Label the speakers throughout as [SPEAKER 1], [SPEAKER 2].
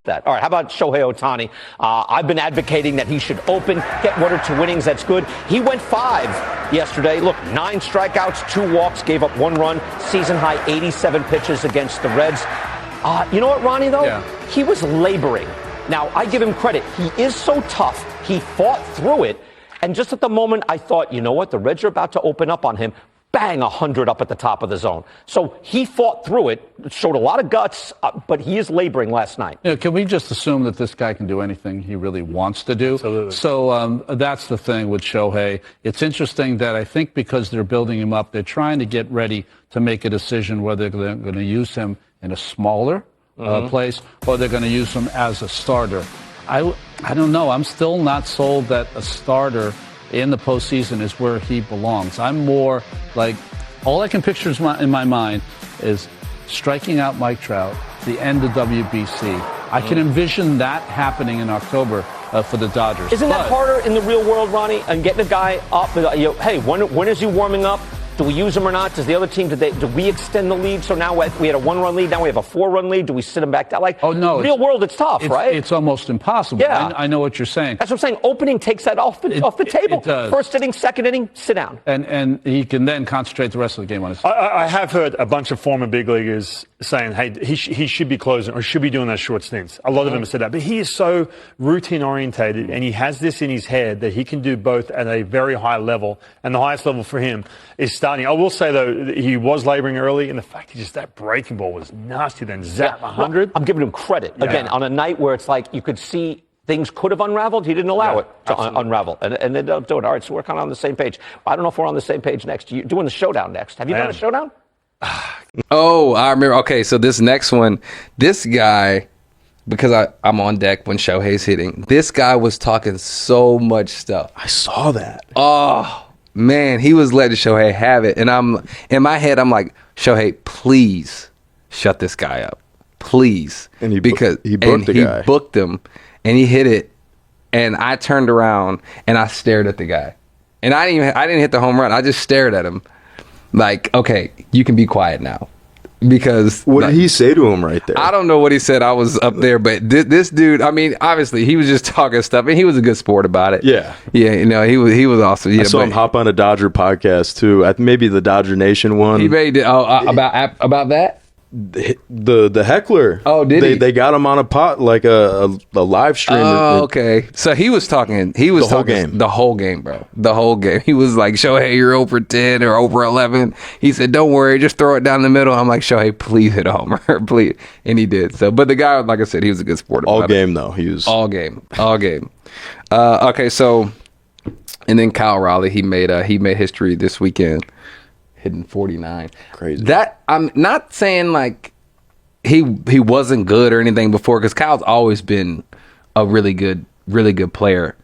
[SPEAKER 1] that. All right, how about Shohei Ohtani? I've been advocating that he should open, get 1 or 2 innings. That's good. He went 5 yesterday. Look, 9 strikeouts, 2 walks, gave up 1 run, season high 87 pitches against the Reds. You know what, Ronnie, though? Yeah. He was laboring. Now, I give him credit. He is so tough. He fought through it. And just at the moment, I thought, you know what? The Reds are about to open up on him. Bang, 100 up at the top of the zone. So he fought through it, showed a lot of guts, but he is laboring last night.
[SPEAKER 2] Yeah, can we just assume that this guy can do anything he really wants to do?
[SPEAKER 3] Absolutely.
[SPEAKER 2] So that's the thing with Shohei. It's interesting that I think because they're building him up, they're trying to get ready to make a decision whether they're going to use him in a smaller place or they're going to use him as a starter. I don't know. I'm still not sold that a starter in the postseason is where he belongs. I'm more like, all I can picture in my mind is striking out Mike Trout, the end of WBC. I can envision that happening in October for the Dodgers.
[SPEAKER 1] Isn't that harder in the real world, Ronnie? And getting a guy up, hey, when is he warming up? Do we use him or not? Does the other team, do we extend the lead? So now we had a 1-run lead. Now we have a 4-run lead. Do we sit him back down? Like,
[SPEAKER 2] oh, no.
[SPEAKER 1] Real world, it's tough, right?
[SPEAKER 2] It's almost impossible.
[SPEAKER 1] Yeah.
[SPEAKER 2] I know what you're saying.
[SPEAKER 1] That's what I'm saying. Opening takes that off the table.
[SPEAKER 2] It does.
[SPEAKER 1] First inning, second inning, sit down.
[SPEAKER 2] And he can then concentrate the rest of the game on his.
[SPEAKER 3] I have heard a bunch of former big leaguers saying, hey, he should be closing or should be doing those short stints. A lot of them have said that. But he is so routine orientated and he has this in his head that he can do both at a very high level. And the highest level for him is starting. I will say, though, he was laboring early, and the fact that breaking ball was nasty, then zap 100.
[SPEAKER 1] I'm giving him credit. Yeah. Again, on a night where it's like you could see things could have unraveled, he didn't allow it to unravel. And they don't do it. All right, so we're kind of on the same page. I don't know if we're on the same page next. You're doing the showdown next. Have you done a showdown?
[SPEAKER 4] Oh, I remember. Okay, so this next one, this guy, because I'm on deck when Shohei's hitting, this guy was talking so much stuff.
[SPEAKER 5] I saw that.
[SPEAKER 4] Oh, man, he was letting Shohei have it. And in my head, I'm like, Shohei, please shut this guy up. Please.
[SPEAKER 5] And he booked
[SPEAKER 4] him, and he hit it. And I turned around, and I stared at the guy. And I didn't hit the home run. I just stared at him. Like, okay, you can be quiet now. Because
[SPEAKER 5] what did he say to him right there?
[SPEAKER 4] I don't know what he said. I was up there, but this dude, I mean, obviously he was just talking stuff, and he was a good sport about it.
[SPEAKER 5] Yeah,
[SPEAKER 4] he was awesome. Yeah,
[SPEAKER 5] I saw him hop on a Dodger podcast too. Maybe the Dodger Nation one.
[SPEAKER 4] He made it about that.
[SPEAKER 5] The heckler.
[SPEAKER 4] Oh, did he?
[SPEAKER 5] They got him on a live stream.
[SPEAKER 4] Oh, okay. So he was talking.
[SPEAKER 5] Whole game.
[SPEAKER 4] The whole game, bro. The whole game. He was like, Shohei, you're over 10 or over 11. He said, don't worry, just throw it down the middle. I'm like, Shohei, please hit a homer, please. And he did. So, but the guy, like I said, he was a good sport.
[SPEAKER 5] All game though. He was
[SPEAKER 4] all game. Okay, so and then Kyle Raleigh, he made history this weekend. Hitting 49.
[SPEAKER 5] Crazy.
[SPEAKER 4] That I'm not saying like he wasn't good or anything before, because Kyle's always been a really good player.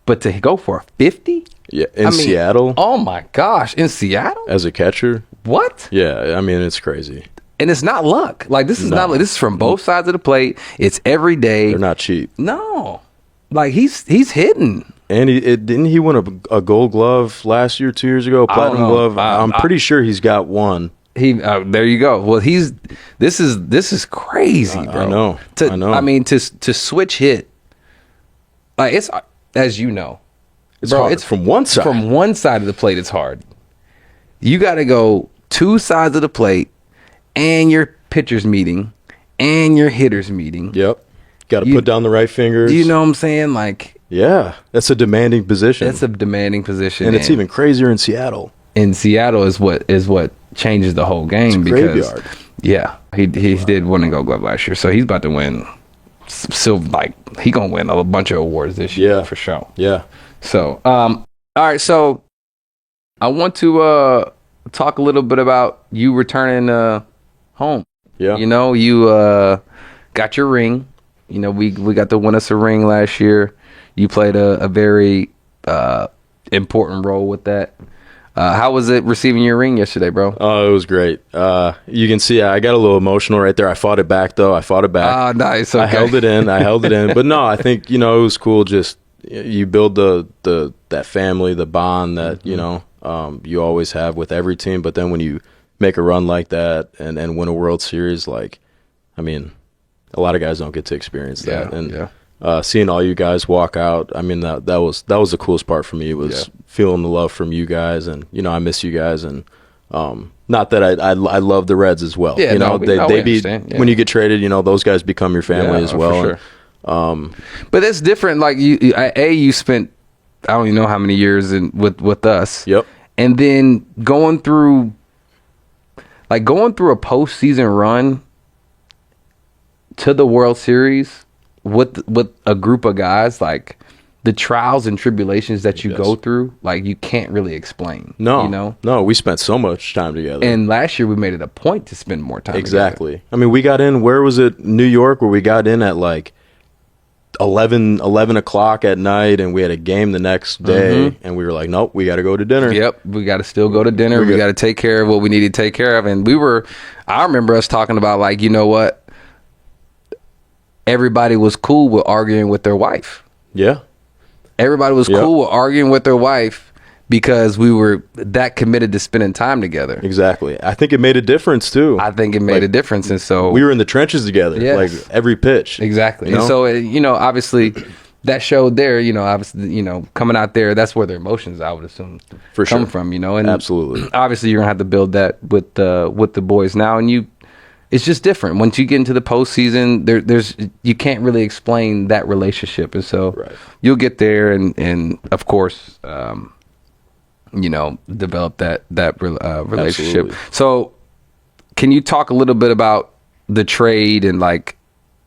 [SPEAKER 4] But to go for a 50?
[SPEAKER 5] Yeah, in Seattle.
[SPEAKER 4] Oh my gosh, in Seattle?
[SPEAKER 5] As a catcher?
[SPEAKER 4] What?
[SPEAKER 5] Yeah, I mean, it's crazy.
[SPEAKER 4] And it's not luck. Like this is this is from both sides of the plate. It's every day.
[SPEAKER 5] They're not cheap.
[SPEAKER 4] No. Like he's hitting.
[SPEAKER 5] And didn't he win a Gold Glove last year, 2 years ago? Platinum Glove. I'm pretty sure he's got one.
[SPEAKER 4] There you go. Well, this is crazy, bro.
[SPEAKER 5] I know.
[SPEAKER 4] I mean, to switch hit, like it's, as you know,
[SPEAKER 5] it's hard. It's from one side.
[SPEAKER 4] From one side of the plate, it's hard. You got to go 2 sides of the plate, and your pitcher's meeting, and your hitter's meeting.
[SPEAKER 5] Yep. Got to put down the right fingers.
[SPEAKER 4] Do you know what I'm saying? Like.
[SPEAKER 5] Yeah, that's a demanding position.
[SPEAKER 4] And
[SPEAKER 5] it's even crazier in Seattle.
[SPEAKER 4] In Seattle is what changes the whole game.
[SPEAKER 5] It's a graveyard.
[SPEAKER 4] Yeah, he did win a Gold Glove last year, so he's about to win. He gonna win a bunch of awards this year for sure.
[SPEAKER 5] Yeah.
[SPEAKER 4] So, all right. So, I want to talk a little bit about you returning home.
[SPEAKER 5] Yeah.
[SPEAKER 4] You know, you got your ring. You know, we got to win us a ring last year. You played a very important role with that. How was it receiving your ring yesterday, bro?
[SPEAKER 5] Oh, it was great. You can see I got a little emotional right there. I fought it back, though.
[SPEAKER 4] Ah, nice. Okay.
[SPEAKER 5] I held it in. But no, I think, it was cool. Just you build that family, the bond that, you always have with every team. But then when you make a run like that and win a World Series, like, I mean, a lot of guys don't get to experience that. Seeing all you guys walk out, I mean, that was the coolest part for me, was feeling the love from you guys. And, you know, I miss you guys. And not that I love the Reds as well.
[SPEAKER 4] Yeah,
[SPEAKER 5] you know, when you get traded, you know, those guys become your family as well.
[SPEAKER 4] For sure. But it's different. Like, you spent, I don't even know how many years with us.
[SPEAKER 5] Yep.
[SPEAKER 4] And then going through a postseason run to the World Series with a group of guys, like, the trials and tribulations that you go through, like, you can't really explain.
[SPEAKER 5] No,
[SPEAKER 4] you know?
[SPEAKER 5] No, we spent so much time together.
[SPEAKER 4] And last year we made it a point to spend more time
[SPEAKER 5] exactly.
[SPEAKER 4] together.
[SPEAKER 5] I mean, we got in, where was it? New York, where we got in at like 11 o'clock at night, and we had a game the next day, and we were like, nope, we got to go to dinner.
[SPEAKER 4] Yep, we got to still go to dinner. We got to take care of what we need to take care of. And I remember us talking about, like, you know what? Everybody was cool with arguing with their wife.
[SPEAKER 5] Yeah.
[SPEAKER 4] Everybody was cool with arguing with their wife because we were that committed to spending time together.
[SPEAKER 5] Exactly. I think it made a difference too.
[SPEAKER 4] I think it made a difference. And so
[SPEAKER 5] we were in the trenches together, like every pitch.
[SPEAKER 4] Exactly.
[SPEAKER 5] You know?
[SPEAKER 4] And so, you know, obviously that showed there, you know, obviously, you know, coming out there, that's where their emotions, I would assume, come from, you know. And
[SPEAKER 5] absolutely.
[SPEAKER 4] Obviously you're going to have to build that with the boys now. And it's just different. Once you get into the postseason, you can't really explain that relationship. And so you'll get there and of course, you know, develop that relationship.
[SPEAKER 5] Absolutely.
[SPEAKER 4] So can you talk a little bit about the trade and, like,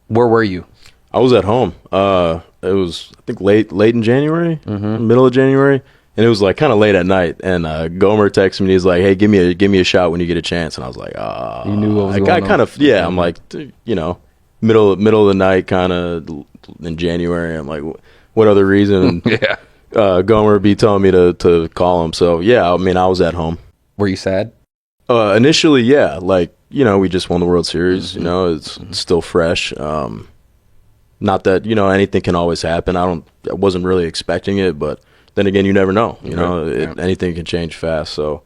[SPEAKER 4] where were you?
[SPEAKER 5] I was at home. It was, I think, late in January, middle of January. And it was like kind of late at night, and Gomer texted me. He's like, "Hey, give me a shot when you get a chance." And I was like,
[SPEAKER 4] you knew what was going on.
[SPEAKER 5] I kind of, I'm like, you know, middle of the night, kind of in January. I'm like, what other reason? Gomer be telling me to call him. So yeah, I mean, I was at home.
[SPEAKER 4] Were you sad?
[SPEAKER 5] Initially, yeah. Like, you know, we just won the World Series. You know, it's still fresh. Not that, you know, anything can always happen. I wasn't really expecting it, but then again, you never know. You know, anything can change fast. So,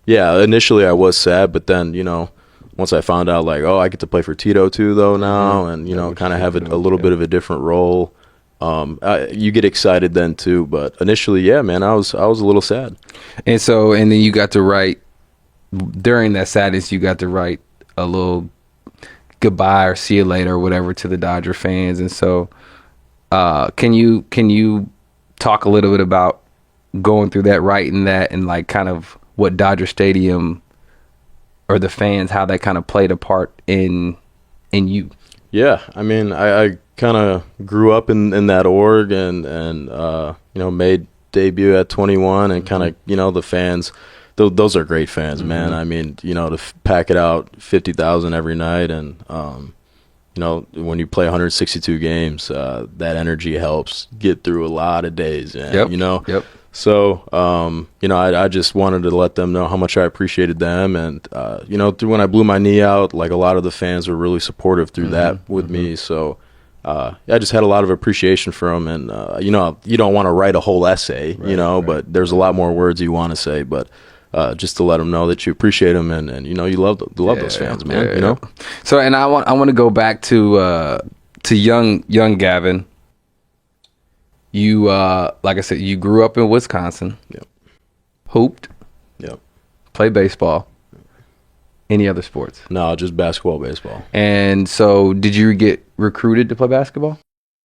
[SPEAKER 5] initially I was sad, but then, you know, once I found out, like, oh, I get to play for Tito too, though, now, and, you know, kind of have a little bit of a different role. You get excited then too, but initially, yeah, man, I was a little sad.
[SPEAKER 4] And so, and then you got to write, during that sadness, you got to write a little goodbye or see you later or whatever to the Dodger fans. And so, can you talk a little bit about going through that, writing that, and, like, kind of what Dodger Stadium or the fans, how that kind of played a part in you? Yeah,
[SPEAKER 5] I mean, I kind of grew up in that org, and you know, made debut at 21, and kind of, you know, the fans, those are great fans, man. I mean, you know, to pack it out 50,000 every night, and you know, when you play 162 games, that energy helps get through a lot of days, man, you know? So, you know, I just wanted to let them know how much I appreciated them. And, you know, through when I blew my knee out, like, a lot of the fans were really supportive through that with me. So, I just had a lot of appreciation for them. And, you know, you don't want to write a whole essay, you know, but there's a lot more words you want to say. But just to let them know that you appreciate them, and you know, you love those fans, man. You know.
[SPEAKER 4] So, and I want to go back to young Gavin. You like I said, you grew up in Wisconsin.
[SPEAKER 5] Yep.
[SPEAKER 4] Hooped.
[SPEAKER 5] Yep.
[SPEAKER 4] Played baseball. Any other sports?
[SPEAKER 5] No, just basketball, baseball.
[SPEAKER 4] And so, did you get recruited to play basketball?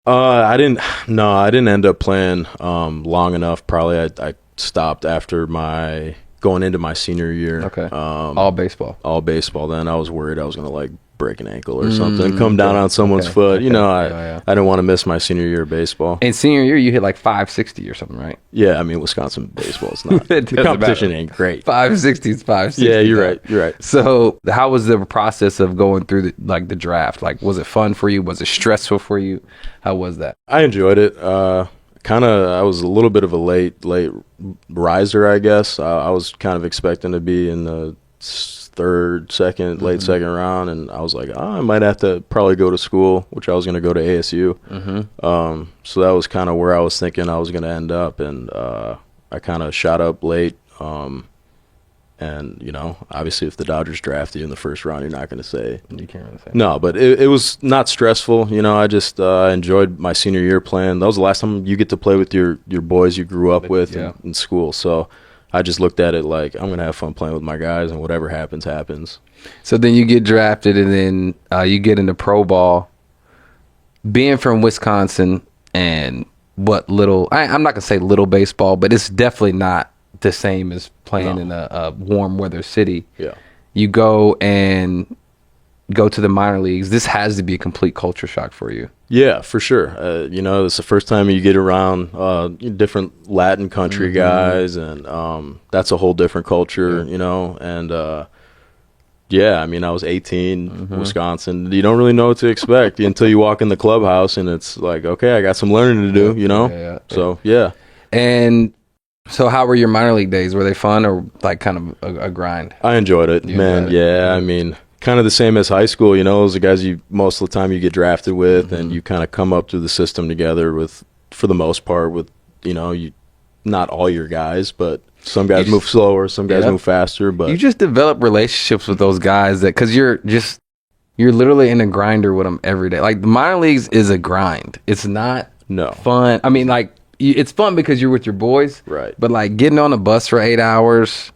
[SPEAKER 5] I didn't. No, I didn't end up playing long enough. Probably I stopped after going into my senior year.
[SPEAKER 4] Okay. All baseball.
[SPEAKER 5] All baseball. Then I was worried I was going to, like, break an ankle or something, come down on someone's foot. You know, I didn't want to miss my senior year of baseball.
[SPEAKER 4] And senior year, you hit like 560 or something, right?
[SPEAKER 5] Yeah, I mean, Wisconsin baseball is not. The competition ain't great.
[SPEAKER 4] 560 is 560.
[SPEAKER 5] Yeah, you're right.
[SPEAKER 4] So, how was the process of going through the draft? Like, was it fun for you? Was it stressful for you? How was that?
[SPEAKER 5] I enjoyed it. I was a little bit of a late riser, I guess. I was kind of expecting to be in the late second round, and I was like, I might have to probably go to school, which I was going to go to ASU. So that was kind of where I was thinking I was going to end up, and I kind of shot up late. And, you know, obviously if the Dodgers draft you in the first round, you're not going to say.
[SPEAKER 4] You can't really say.
[SPEAKER 5] No, but it was not stressful. You know, I just enjoyed my senior year playing. That was the last time you get to play with your boys you grew up with in school. So I just looked at it like, I'm going to have fun playing with my guys, and whatever happens, happens.
[SPEAKER 4] So then you get drafted, and then you get into pro ball. Being from Wisconsin and what little, I'm not going to say little baseball, but it's definitely not the same as playing in a warm weather city.
[SPEAKER 5] Yeah.
[SPEAKER 4] You go to the minor leagues. This has to be a complete culture shock for you.
[SPEAKER 5] Yeah, for sure. You know, it's the first time you get around different Latin country guys, and that's a whole different culture, you know. And yeah, I mean, I was 18, Wisconsin. You don't really know what to expect until you walk in the clubhouse, and it's like, okay, I got some learning to do, you know. So yeah.
[SPEAKER 4] And so how were your minor league days? Were they fun or like kind of a grind?
[SPEAKER 5] I enjoyed it, man. Yeah, I mean, kind of the same as high school, you know. Those are guys you most of the time you get drafted with, and you kind of come up through the system together with, for the most part, with, you know, not all your guys, but some guys move slower, some guys move faster. But
[SPEAKER 4] you just develop relationships with those guys because you're literally in a grinder with them every day. Like the minor leagues is a grind. It's not fun. I mean, like it's fun because you're with your boys,
[SPEAKER 5] right?
[SPEAKER 4] But like getting on a bus for 8 hours.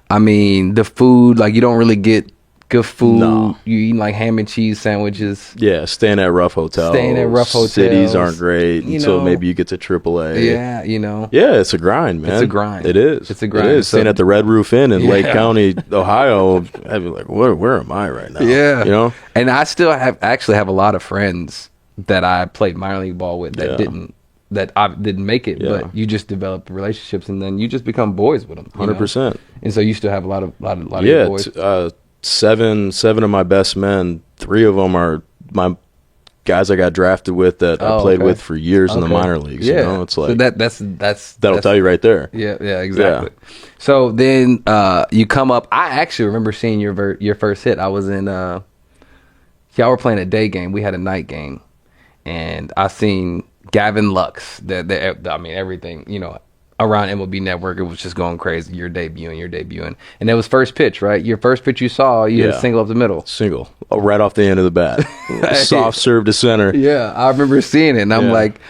[SPEAKER 4] I mean, the food, like you don't really get good food.
[SPEAKER 5] No.
[SPEAKER 4] You eating like ham and cheese sandwiches.
[SPEAKER 5] Yeah, staying at rough hotels. Cities aren't great until maybe you get to AAA.
[SPEAKER 4] Yeah, you know.
[SPEAKER 5] Yeah, it's a grind, man.
[SPEAKER 4] It's a grind.
[SPEAKER 5] It is.
[SPEAKER 4] It's a grind.
[SPEAKER 5] It is. Staying at the Red Roof Inn in Lake County, Ohio, I'd be like, where am I right now?
[SPEAKER 4] Yeah.
[SPEAKER 5] You know?
[SPEAKER 4] And I still have a lot of friends that I played minor league ball with that didn't make it, but you just develop relationships, and then you just become boys with them.
[SPEAKER 5] 100%.
[SPEAKER 4] And so you still have a lot of your boys.
[SPEAKER 5] Seven of my best men. 3 of them are my guys I got drafted with that I played with for years in the minor leagues.
[SPEAKER 4] Yeah,
[SPEAKER 5] you know? It's like
[SPEAKER 4] so
[SPEAKER 5] that'll tell you right there.
[SPEAKER 4] Yeah, exactly. Yeah. So then you come up. I actually remember seeing your first hit. I was in y'all were playing a day game. We had a night game, and I seen Gavin Lux. I mean, everything, you know, around MLB Network, it was just going crazy. You're debuting. And that was first pitch, right? Your first pitch you saw, you hit a single up the middle.
[SPEAKER 5] Single. Right off the end of the bat. Soft serve to center.
[SPEAKER 4] Yeah, I remember seeing it, and I'm like,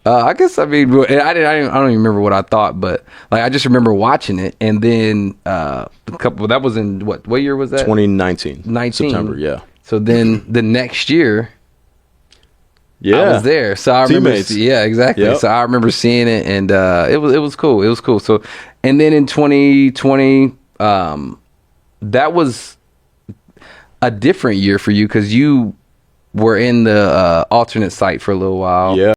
[SPEAKER 4] I guess, I mean, I don't even remember what I thought, but like I just remember watching it, and then that was in, what year was that?
[SPEAKER 5] 2019.
[SPEAKER 4] 19.
[SPEAKER 5] September, yeah.
[SPEAKER 4] So then the next year, I was there, so I remember. Yeah, exactly. Yep. So I remember seeing it, and it was cool. It was cool. So, and then in 2020, that was a different year for you because you were in the alternate site for a little while.
[SPEAKER 5] Yeah.